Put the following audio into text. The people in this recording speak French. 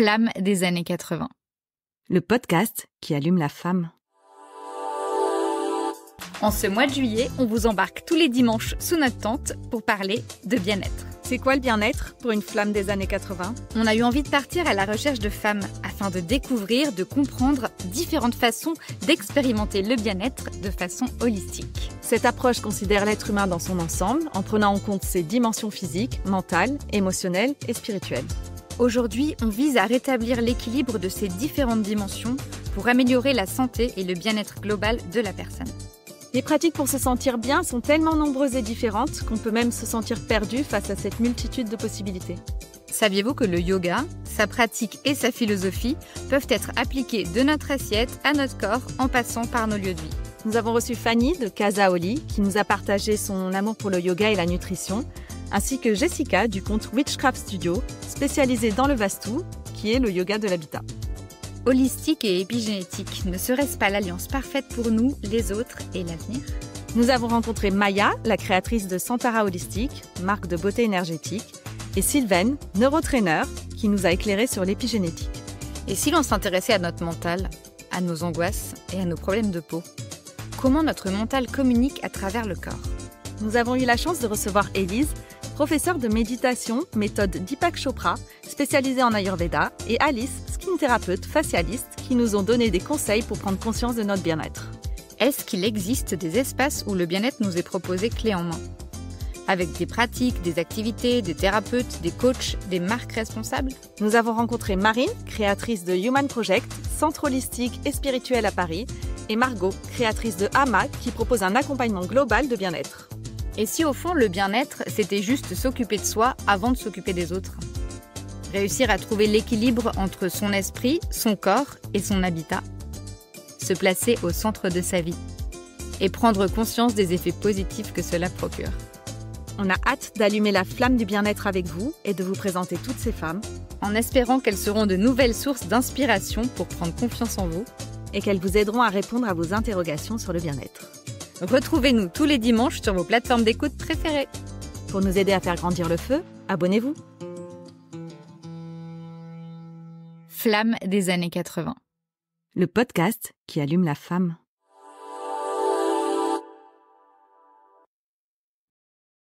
Flamme des années 80. Le podcast qui allume la femme. En ce mois de juillet, on vous embarque tous les dimanches sous notre tente pour parler de bien-être. C'est quoi le bien-être pour une flamme des années 80 ? On a eu envie de partir à la recherche de femmes afin de découvrir, de comprendre différentes façons d'expérimenter le bien-être de façon holistique. Cette approche considère l'être humain dans son ensemble en prenant en compte ses dimensions physiques, mentales, émotionnelles et spirituelles. Aujourd'hui, on vise à rétablir l'équilibre de ces différentes dimensions pour améliorer la santé et le bien-être global de la personne. Les pratiques pour se sentir bien sont tellement nombreuses et différentes qu'on peut même se sentir perdu face à cette multitude de possibilités. Saviez-vous que le yoga, sa pratique et sa philosophie peuvent être appliquées de notre assiette à notre corps en passant par nos lieux de vie ? Nous avons reçu Fanny de Casa Oli qui nous a partagé son amour pour le yoga et la nutrition, ainsi que Jessica du compte Witchcraft Studio, spécialisée dans le Vastu, qui est le yoga de l'habitat. Holistique et épigénétique, ne serait-ce pas l'alliance parfaite pour nous, les autres et l'avenir ? Nous avons rencontré Maya, la créatrice de Santara Holistique, marque de beauté énergétique, et Sylvaine, neurotrainer, qui nous a éclairé sur l'épigénétique. Et si l'on s'intéressait à notre mental, à nos angoisses et à nos problèmes de peau ? Comment notre mental communique à travers le corps ? Nous avons eu la chance de recevoir Élise, professeure de méditation, méthode Deepak Chopra, spécialisée en Ayurveda, et Alice, skin thérapeute facialiste, qui nous ont donné des conseils pour prendre conscience de notre bien-être. Est-ce qu'il existe des espaces où le bien-être nous est proposé clé en main ? Avec des pratiques, des activités, des thérapeutes, des coachs, des marques responsables ? Nous avons rencontré Marine, créatrice de Human Project, centre holistique et spirituel à Paris, et Margot, créatrice de Hama, qui propose un accompagnement global de bien-être. Et si au fond le bien-être, c'était juste s'occuper de soi avant de s'occuper des autres ? Réussir à trouver l'équilibre entre son esprit, son corps et son habitat. Se placer au centre de sa vie. Et prendre conscience des effets positifs que cela procure. On a hâte d'allumer la flamme du bien-être avec vous et de vous présenter toutes ces femmes. En espérant qu'elles seront de nouvelles sources d'inspiration pour prendre confiance en vous. Et qu'elles vous aideront à répondre à vos interrogations sur le bien-être. Retrouvez-nous tous les dimanches sur vos plateformes d'écoute préférées. Pour nous aider à faire grandir le feu, abonnez-vous. Flamme des années 80. Le podcast qui allume la femme.